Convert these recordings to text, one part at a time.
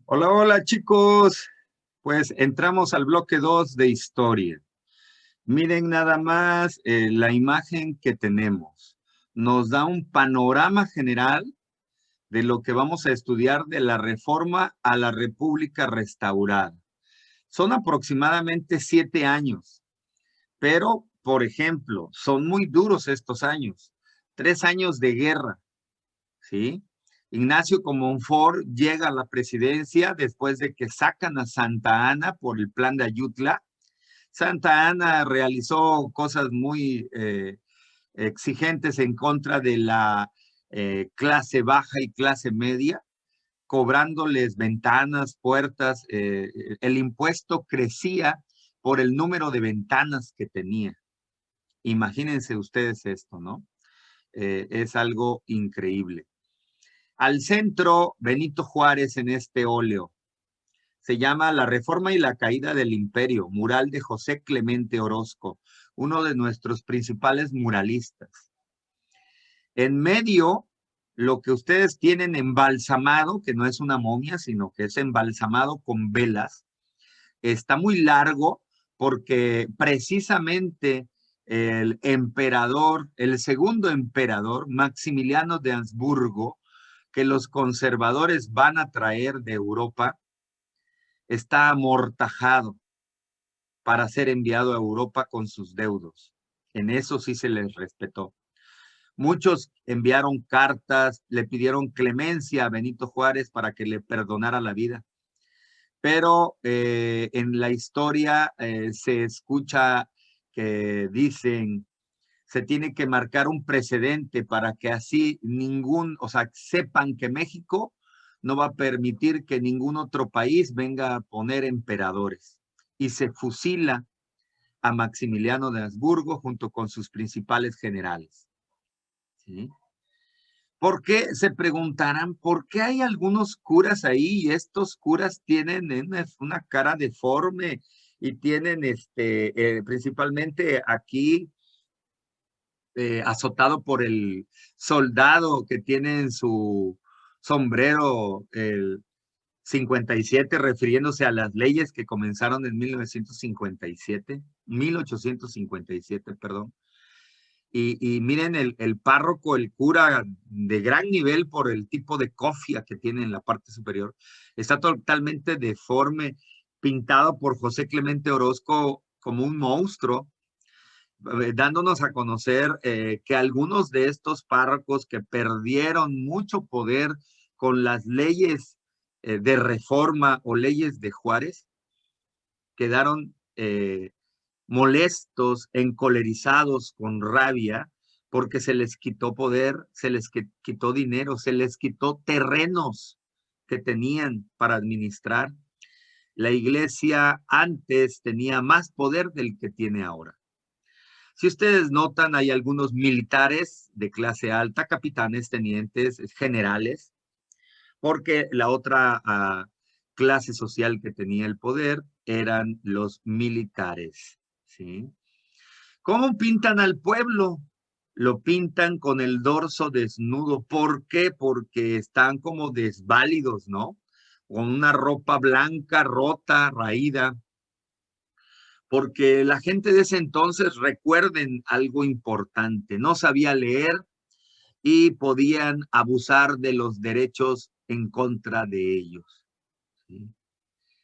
Hola, hola chicos. Pues entramos al bloque 2 de historia. Miren nada más la imagen que tenemos. Nos da un panorama general de lo que vamos a estudiar de la Reforma a la República restaurada. Son aproximadamente 7 años, pero, por ejemplo, son muy duros estos años. 3 años de guerra, ¿sí? Ignacio Comonfort llega a la presidencia después de que sacan a Santa Anna por el plan de Ayutla. Santa Anna realizó cosas muy exigentes en contra de la clase baja y clase media, cobrándoles ventanas, puertas. El impuesto crecía por el número de ventanas que tenía. Imagínense ustedes esto, ¿no? Es algo increíble. Al centro, Benito Juárez en este óleo. Se llama La Reforma y la Caída del Imperio, mural de José Clemente Orozco, uno de nuestros principales muralistas. En medio, lo que ustedes tienen embalsamado, que no es una momia, sino que es embalsamado con velas, está muy largo porque precisamente el emperador, el segundo emperador, Maximiliano de Habsburgo, que los conservadores van a traer de Europa, está amortajado para ser enviado a Europa con sus deudos. En eso sí se les respetó. Muchos enviaron cartas, le pidieron clemencia a Benito Juárez para que le perdonara la vida. Pero en la historia se escucha que dicen se tiene que marcar un precedente para que así o sea, sepan que México no va a permitir que ningún otro país venga a poner emperadores. Y se fusila a Maximiliano de Habsburgo junto con sus principales generales. ¿Sí? ¿Por qué? Se preguntarán, ¿por qué hay algunos curas ahí y estos curas tienen una cara deforme y tienen principalmente aquí azotado por el soldado que tiene en su sombrero el 57, refiriéndose a las leyes que comenzaron en 1957, 1857, perdón. Y miren el párroco, el cura de gran nivel por el tipo de cofia que tiene en la parte superior, está totalmente deforme, pintado por José Clemente Orozco como un monstruo, dándonos a conocer que algunos de estos párrocos que perdieron mucho poder con las leyes de reforma o leyes de Juárez, quedaron molestos, encolerizados, con rabia, porque se les quitó poder, se les quitó dinero, se les quitó terrenos que tenían para administrar. La iglesia antes tenía más poder del que tiene ahora. Si ustedes notan, hay algunos militares de clase alta, capitanes, tenientes, generales, porque la otra clase social que tenía el poder eran los militares, ¿sí? ¿Cómo pintan al pueblo? Lo pintan con el dorso desnudo. ¿Por qué? Porque están como desválidos, ¿no? Con una ropa blanca, rota, raída, porque la gente de ese entonces, recuerden algo importante, no sabía leer y podían abusar de los derechos en contra de ellos. ¿Sí?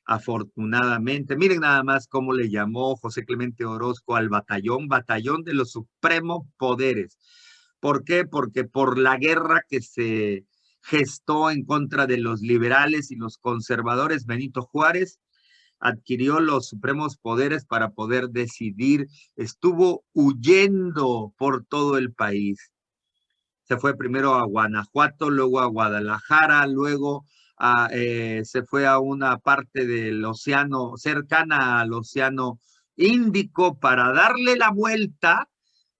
Afortunadamente, miren nada más cómo le llamó José Clemente Orozco al batallón de los supremos poderes. ¿Por qué? Porque por la guerra que se gestó en contra de los liberales y los conservadores, Benito Juárez adquirió los supremos poderes para poder decidir, estuvo huyendo por todo el país. Se fue primero a Guanajuato, luego a Guadalajara, luego se fue a una parte del océano, cercana al océano Índico, para darle la vuelta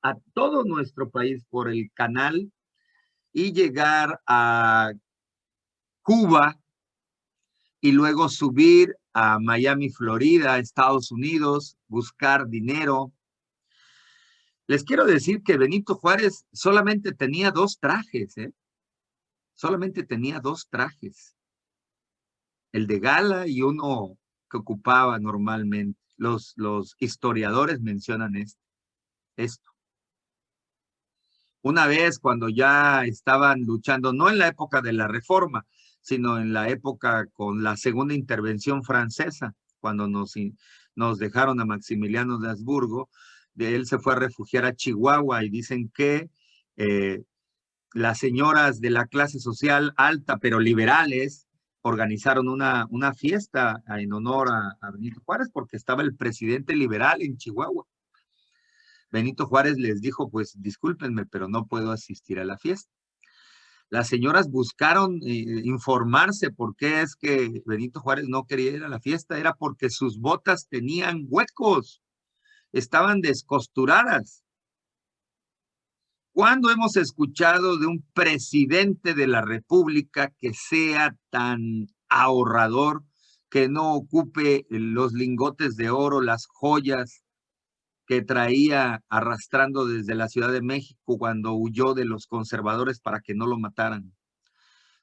a todo nuestro país por el canal y llegar a Cuba y luego subir a Miami, Florida, Estados Unidos, buscar dinero. Les quiero decir que Benito Juárez solamente tenía 2 trajes, ¿eh? Solamente tenía 2 trajes. el de gala y uno que ocupaba normalmente. Los historiadores mencionan esto. Una vez cuando ya estaban luchando, no en la época de la Reforma, sino en la época con la segunda intervención francesa, cuando nos dejaron a Maximiliano de Habsburgo, de él se fue a refugiar a Chihuahua y dicen que las señoras de la clase social alta, pero liberales, organizaron una fiesta en honor a Benito Juárez porque estaba el presidente liberal en Chihuahua. Benito Juárez les dijo, pues discúlpenme, pero no puedo asistir a la fiesta. Las señoras buscaron informarse por qué es que Benito Juárez no quería ir a la fiesta. Era porque sus botas tenían huecos, estaban descosturadas. ¿Cuándo hemos escuchado de un presidente de la República que sea tan ahorrador, que no ocupe los lingotes de oro, las joyas que traía arrastrando desde la Ciudad de México cuando huyó de los conservadores para que no lo mataran?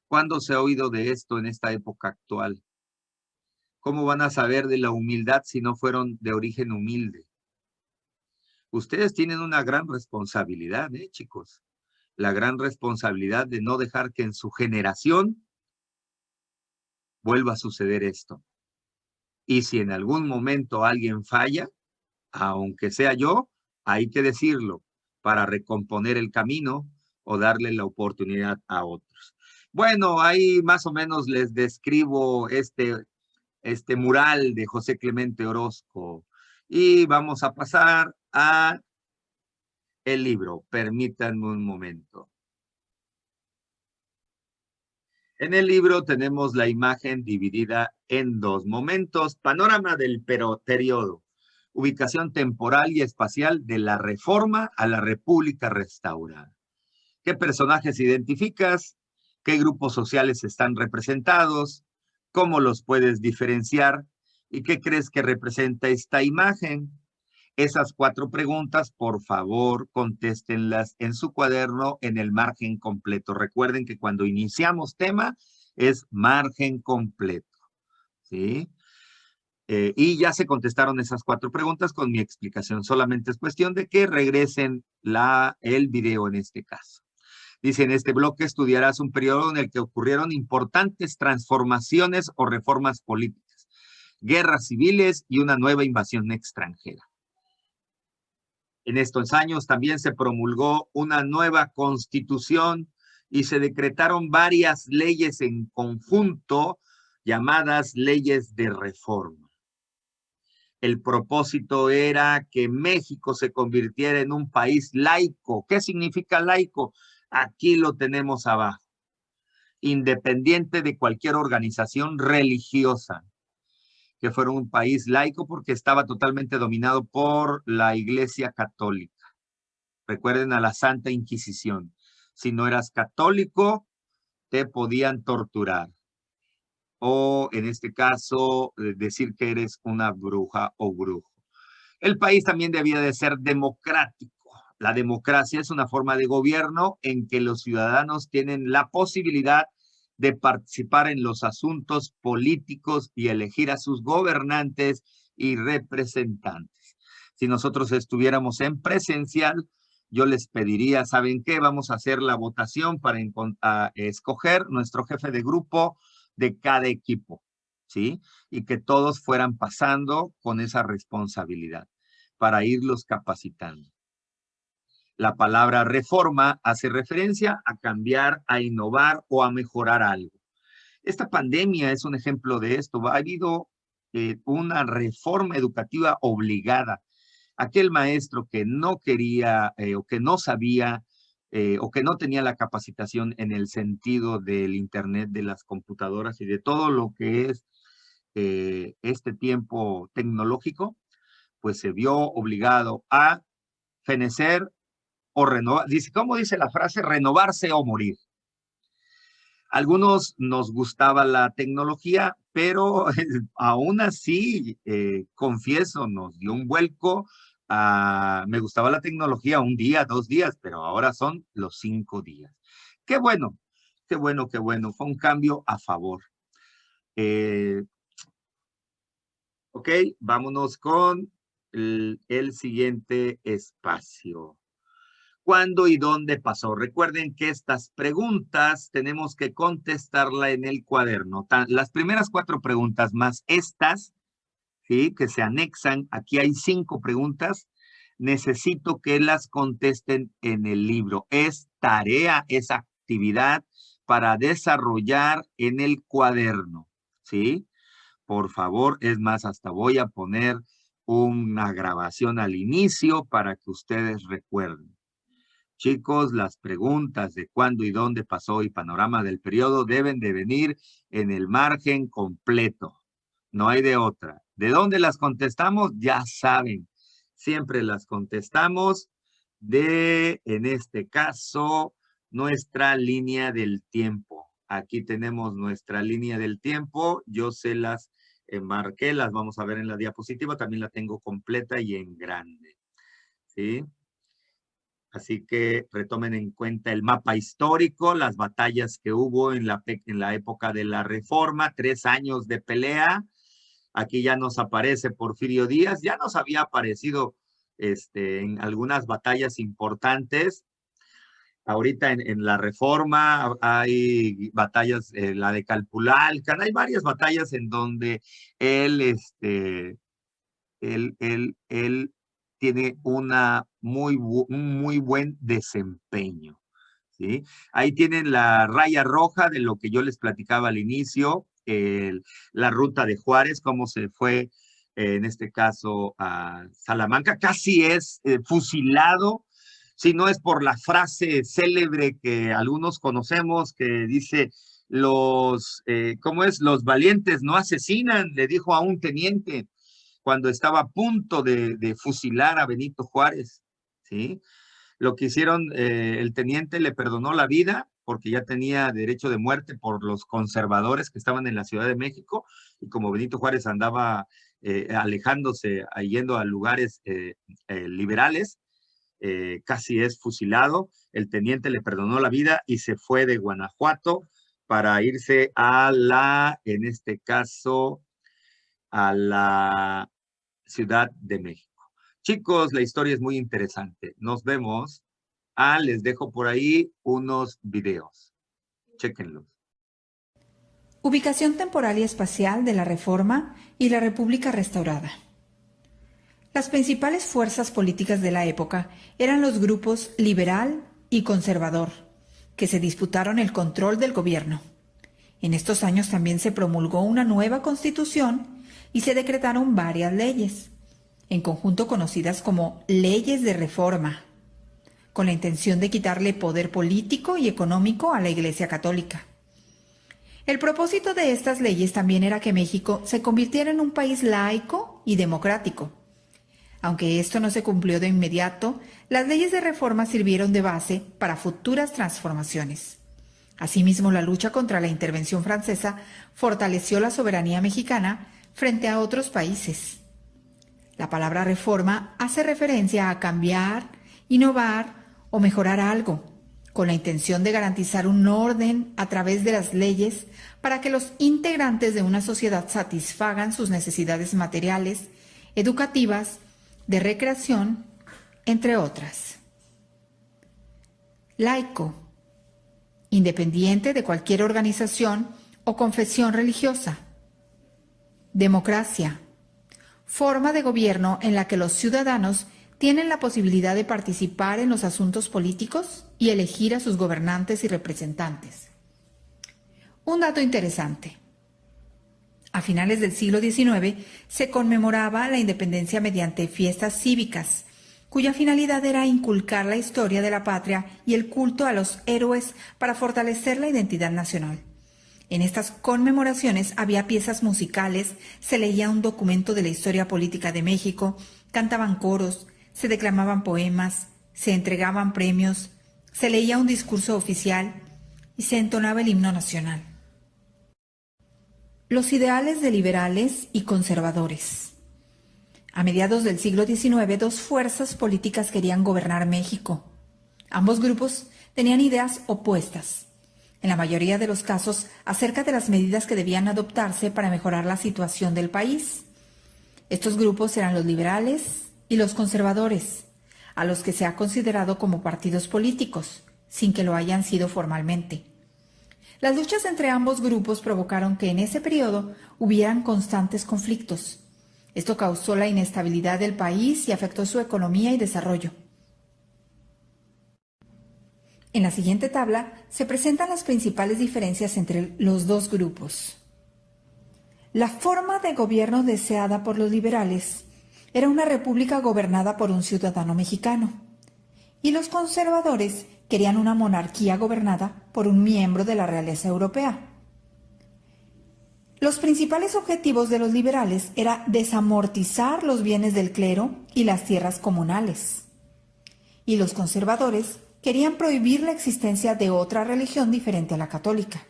¿Cuándo se ha oído de esto en esta época actual? ¿Cómo van a saber de la humildad si no fueron de origen humilde? Ustedes tienen una gran responsabilidad, chicos. La gran responsabilidad de no dejar que en su generación vuelva a suceder esto. Y si en algún momento alguien falla, aunque sea yo, hay que decirlo para recomponer el camino o darle la oportunidad a otros. Bueno, ahí más o menos les describo este mural de José Clemente Orozco y vamos a pasar a el libro. Permítanme un momento. En el libro tenemos la imagen dividida en dos momentos: panorama del periodo, ubicación temporal y espacial de la Reforma a la República restaurada. ¿Qué personajes identificas? ¿Qué grupos sociales están representados? ¿Cómo los puedes diferenciar? ¿Y qué crees que representa esta imagen? Esas 4 preguntas, por favor, contéstenlas en su cuaderno en el margen completo. Recuerden que cuando iniciamos tema es margen completo, ¿sí? Y ya se contestaron esas 4 preguntas con mi explicación. Solamente es cuestión de que regresen el video en este caso. Dice, en este bloque estudiarás un periodo en el que ocurrieron importantes transformaciones o reformas políticas, guerras civiles y una nueva invasión extranjera. En estos años también se promulgó una nueva constitución y se decretaron varias leyes en conjunto llamadas leyes de reforma. El propósito era que México se convirtiera en un país laico. ¿Qué significa laico? Aquí lo tenemos abajo. Independiente de cualquier organización religiosa. Que fuera un país laico porque estaba totalmente dominado por la Iglesia Católica. Recuerden a la Santa Inquisición. Si no eras católico, te podían torturar. O en este caso, decir que eres una bruja o brujo. El país también debía de ser democrático. La democracia es una forma de gobierno en que los ciudadanos tienen la posibilidad de participar en los asuntos políticos y elegir a sus gobernantes y representantes. Si nosotros estuviéramos en presencial, yo les pediría, ¿saben qué? Vamos a hacer la votación para escoger nuestro jefe de grupo de cada equipo, ¿sí? Y que todos fueran pasando con esa responsabilidad para irlos capacitando. La palabra reforma hace referencia a cambiar, a innovar o a mejorar algo. Esta pandemia es un ejemplo de esto. Ha habido una reforma educativa obligada. Aquel maestro que no quería o que no sabía o que no tenía la capacitación en el sentido del internet, de las computadoras y de todo lo que es este tiempo tecnológico, pues se vio obligado a fenecer o renovar. ¿Cómo dice la frase? Renovarse o morir. Algunos nos gustaba la tecnología, pero aún así, confieso, nos dio un vuelco. Me gustaba la tecnología 1 día, 2 días, pero ahora son los 5 días. Qué bueno, qué bueno, qué bueno. Fue un cambio a favor. Ok, vámonos con el siguiente espacio. ¿Cuándo y dónde pasó? Recuerden que estas preguntas tenemos que contestarla en el cuaderno. Las primeras 4 preguntas más estas, ¿sí?, que se anexan. Aquí hay 5 preguntas. Necesito que las contesten en el libro. Es tarea, es actividad para desarrollar en el cuaderno, ¿sí? Por favor, es más, hasta voy a poner una grabación al inicio para que ustedes recuerden. Chicos, las preguntas de cuándo y dónde pasó y panorama del periodo deben de venir en el margen completo. No hay de otra. ¿De dónde las contestamos? Ya saben. Siempre las contestamos en este caso, nuestra línea del tiempo. Aquí tenemos nuestra línea del tiempo. Yo se las enmarqué, las vamos a ver en la diapositiva. También la tengo completa y en grande. ¿Sí? Así que retomen en cuenta el mapa histórico, las batallas que hubo en la época de la Reforma, 3 años de pelea. Aquí ya nos aparece Porfirio Díaz, ya nos había aparecido en algunas batallas importantes. Ahorita en la Reforma hay batallas, la de Calpulalcan, hay varias batallas en donde él tiene un muy buen desempeño, ¿sí? Ahí tienen la raya roja de lo que yo les platicaba al inicio, la ruta de Juárez, cómo se fue, en este caso, a Salamanca. Casi es fusilado, si no es por la frase célebre que algunos conocemos, que dice, ¿cómo es? Los valientes no asesinan, le dijo a un teniente cuando estaba a punto de fusilar a Benito Juárez, ¿sí? Lo que hicieron, el teniente le perdonó la vida porque ya tenía derecho de muerte por los conservadores que estaban en la Ciudad de México, y como Benito Juárez andaba alejándose, yendo a lugares liberales, casi es fusilado. El teniente le perdonó la vida y se fue de Guanajuato para irse en este caso, a la Ciudad de México. Chicos, la historia es muy interesante. Nos vemos. Les dejo por ahí unos videos. Chéquenlos. Ubicación temporal y espacial de la Reforma y la República restaurada. Las principales fuerzas políticas de la época eran los grupos liberal y conservador, que se disputaron el control del gobierno. En estos años también se promulgó una nueva constitución y se decretaron varias leyes, en conjunto conocidas como leyes de reforma, con la intención de quitarle poder político y económico a la Iglesia Católica. El propósito de estas leyes también era que México se convirtiera en un país laico y democrático. Aunque esto no se cumplió de inmediato, las leyes de reforma sirvieron de base para futuras transformaciones. Asimismo, la lucha contra la intervención francesa fortaleció la soberanía mexicana frente a otros países. La palabra reforma hace referencia a cambiar, innovar o mejorar algo, con la intención de garantizar un orden a través de las leyes para que los integrantes de una sociedad satisfagan sus necesidades materiales, educativas, de recreación, entre otras. Laico, independiente de cualquier organización o confesión religiosa. Democracia, forma de gobierno en la que los ciudadanos tienen la posibilidad de participar en los asuntos políticos y elegir a sus gobernantes y representantes. Un dato interesante. A finales del siglo XIX se conmemoraba la independencia mediante fiestas cívicas, cuya finalidad era inculcar la historia de la patria y el culto a los héroes para fortalecer la identidad nacional. En estas conmemoraciones había piezas musicales, se leía un documento de la historia política de México, cantaban coros, se declamaban poemas, se entregaban premios, se leía un discurso oficial y se entonaba el himno nacional. Los ideales de liberales y conservadores. A mediados del siglo XIX, 2 fuerzas políticas querían gobernar México. Ambos grupos tenían ideas opuestas. en la mayoría de los casos, acerca de las medidas que debían adoptarse para mejorar la situación del país. Estos grupos eran los liberales y los conservadores, a los que se ha considerado como partidos políticos, sin que lo hayan sido formalmente. Las luchas entre ambos grupos provocaron que en ese periodo hubieran constantes conflictos. Esto causó la inestabilidad del país y afectó su economía y desarrollo. En la siguiente tabla se presentan las principales diferencias entre los dos grupos. La forma de gobierno deseada por los liberales era una república gobernada por un ciudadano mexicano, y los conservadores querían una monarquía gobernada por un miembro de la realeza europea. Los principales objetivos de los liberales era desamortizar los bienes del clero y las tierras comunales, y los conservadores querían prohibir la existencia de otra religión diferente a la católica.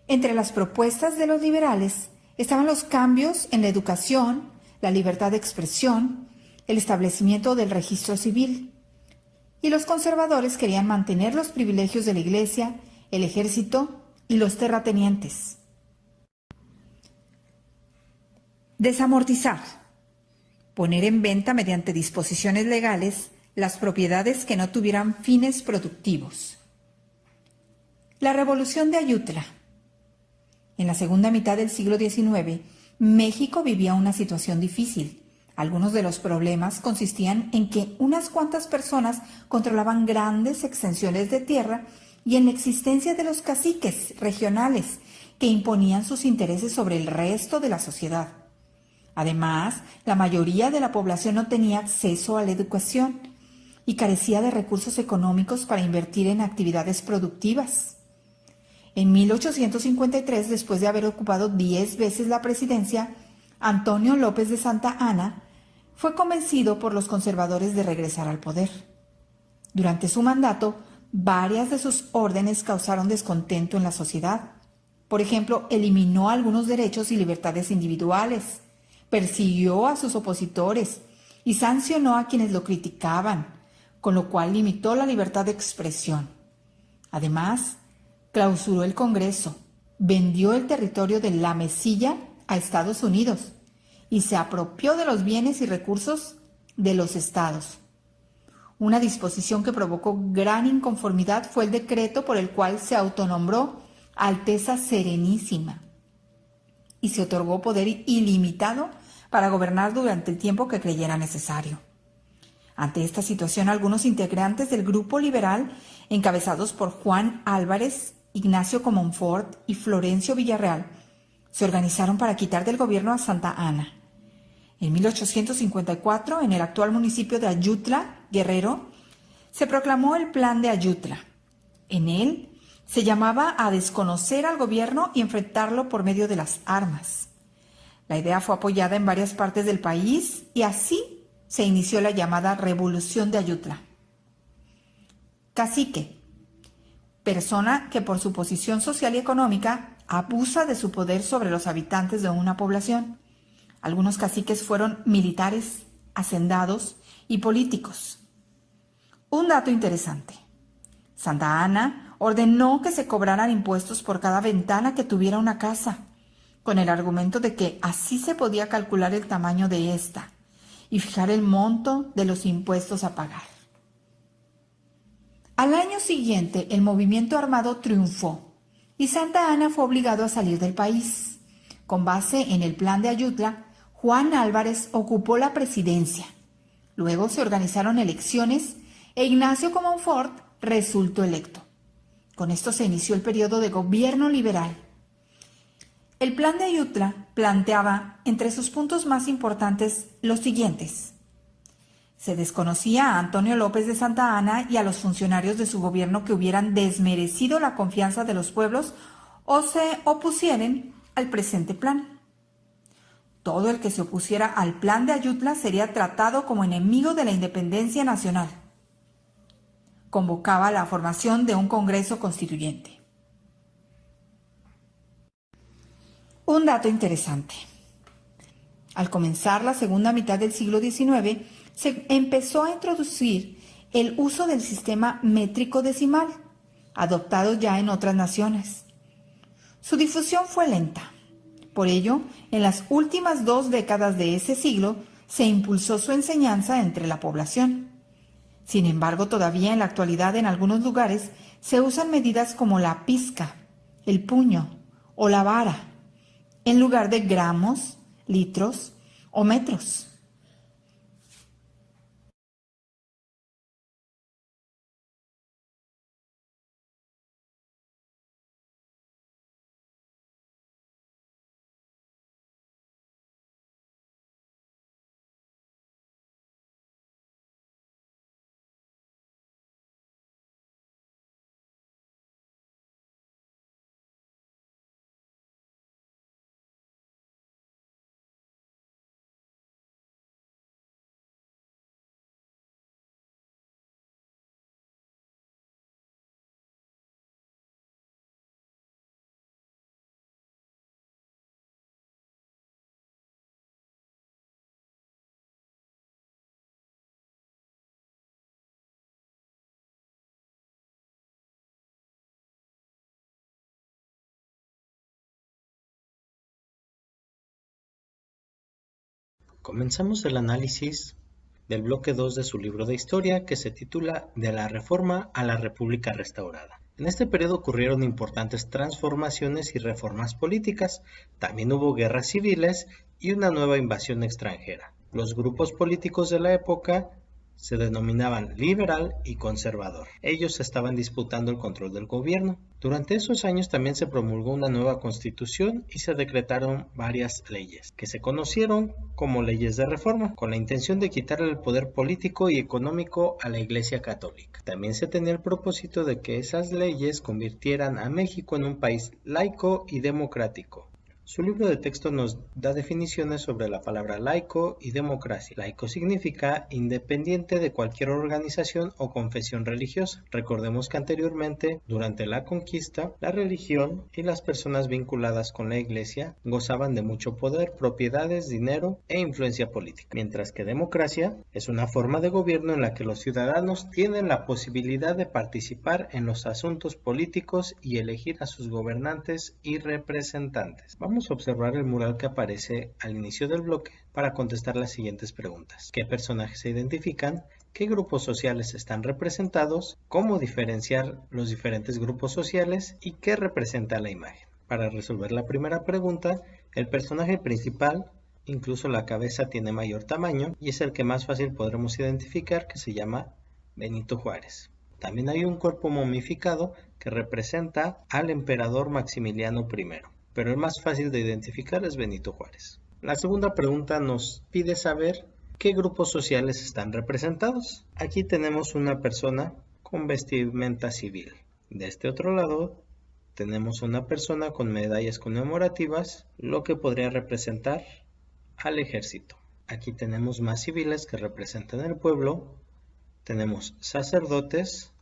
Entre las propuestas de los liberales estaban los cambios en la educación, la libertad de expresión, el establecimiento del registro civil, y los conservadores querían mantener los privilegios de la Iglesia, el ejército y los terratenientes. Desamortizar. Poner en venta mediante disposiciones legales las propiedades que no tuvieran fines productivos. La Revolución de Ayutla. En la segunda mitad del siglo XIX, México vivía una situación difícil. Algunos de los problemas consistían en que unas cuantas personas controlaban grandes extensiones de tierra y en la existencia de los caciques regionales que imponían sus intereses sobre el resto de la sociedad. Además, la mayoría de la población no tenía acceso a la educación y carecía de recursos económicos para invertir en actividades productivas. En 1853, después de haber ocupado 10 veces la presidencia, Antonio López de Santa Anna fue convencido por los conservadores de regresar al poder. Durante su mandato, varias de sus órdenes causaron descontento en la sociedad. Por ejemplo, eliminó algunos derechos y libertades individuales, persiguió a sus opositores y sancionó a quienes lo criticaban, con lo cual limitó la libertad de expresión. Además, clausuró el Congreso, vendió el territorio de La Mesilla a Estados Unidos y se apropió de los bienes y recursos de los estados. Una disposición que provocó gran inconformidad fue el decreto por el cual se autonombró Alteza Serenísima y se otorgó poder ilimitado para gobernar durante el tiempo que creyera necesario. Ante esta situación, algunos integrantes del grupo liberal, encabezados por Juan Álvarez, Ignacio Comonfort y Florencio Villarreal, se organizaron para quitar del gobierno a Santa Anna. En 1854, en el actual municipio de Ayutla, Guerrero, se proclamó el Plan de Ayutla. En él se llamaba a desconocer al gobierno y enfrentarlo por medio de las armas. La idea fue apoyada en varias partes del país y así se inició la llamada Revolución de Ayutla. Cacique. Persona que por su posición social y económica abusa de su poder sobre los habitantes de una población. Algunos caciques fueron militares, hacendados y políticos. Un dato interesante. Santa Anna ordenó que se cobraran impuestos por cada ventana que tuviera una casa, con el argumento de que así se podía calcular el tamaño de ésta y fijar el monto de los impuestos a pagar. Al año siguiente, el movimiento armado triunfó y Santa Anna fue obligado a salir del país. Con base en el Plan de Ayutla, Juan Álvarez ocupó la presidencia. Luego se organizaron elecciones e Ignacio Comonfort resultó electo. Con esto se inició el periodo de gobierno liberal. El Plan de Ayutla planteaba entre sus puntos más importantes los siguientes. Se desconocía a Antonio López de Santa Anna y a los funcionarios de su gobierno que hubieran desmerecido la confianza de los pueblos o se opusieren al presente plan. Todo el que se opusiera al Plan de Ayutla sería tratado como enemigo de la independencia nacional. Convocaba la formación de un Congreso Constituyente. Un dato interesante. Al comenzar la segunda mitad del siglo XIX, se empezó a introducir el uso del sistema métrico decimal, adoptados ya en otras naciones. Su difusión fue lenta. Por ello, en las últimas 2 décadas de ese siglo se impulsó su enseñanza entre la población. Sin embargo, todavía en la actualidad en algunos lugares se usan medidas como la pizca, el puño o la vara, en lugar de gramos, litros o metros. Comenzamos el análisis del bloque 2 de su libro de historia que se titula De la Reforma a la República Restaurada. En este periodo ocurrieron importantes transformaciones y reformas políticas, también hubo guerras civiles y una nueva invasión extranjera. Los grupos políticos de la época se denominaban liberal y conservador. Ellos estaban disputando el control del gobierno. Durante esos años también se promulgó una nueva constitución y se decretaron varias leyes, que se conocieron como leyes de reforma, con la intención de quitarle el poder político y económico a la Iglesia Católica. También se tenía el propósito de que esas leyes convirtieran a México en un país laico y democrático. Su libro de texto nos da definiciones sobre la palabra laico y democracia. Laico significa independiente de cualquier organización o confesión religiosa. Recordemos que anteriormente, durante la conquista, la religión y las personas vinculadas con la iglesia gozaban de mucho poder, propiedades, dinero e influencia política. Mientras que democracia es una forma de gobierno en la que los ciudadanos tienen la posibilidad de participar en los asuntos políticos y elegir a sus gobernantes y representantes. Vamos a observar el mural que aparece al inicio del bloque para contestar las siguientes preguntas. ¿Qué personajes se identifican? ¿Qué grupos sociales están representados? ¿Cómo diferenciar los diferentes grupos sociales? ¿Y qué representa la imagen? Para resolver la primera pregunta, el personaje principal, incluso la cabeza tiene mayor tamaño y es el que más fácil podremos identificar, que se llama Benito Juárez. También hay un cuerpo momificado que representa al emperador Maximiliano I. Pero el más fácil de identificar es Benito Juárez. La segunda pregunta nos pide saber qué grupos sociales están representados. Aquí tenemos una persona con vestimenta civil. De este otro lado tenemos una persona con medallas conmemorativas, lo que podría representar al ejército. Aquí tenemos más civiles que representan el pueblo. Tenemos sacerdotes.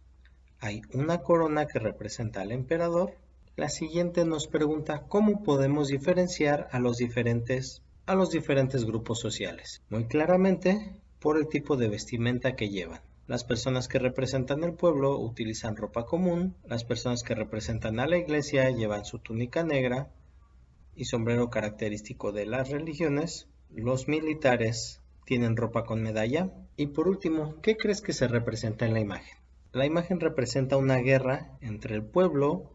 Hay una corona que representa al emperador. La siguiente nos pregunta cómo podemos diferenciar a los diferentes grupos sociales. Muy claramente, por el tipo de vestimenta que llevan. Las personas que representan el pueblo utilizan ropa común, las personas que representan a la iglesia llevan su túnica negra y sombrero característico de las religiones, los militares tienen ropa con medalla, y por último, ¿qué crees que se representa en la imagen? La imagen representa una guerra entre el pueblo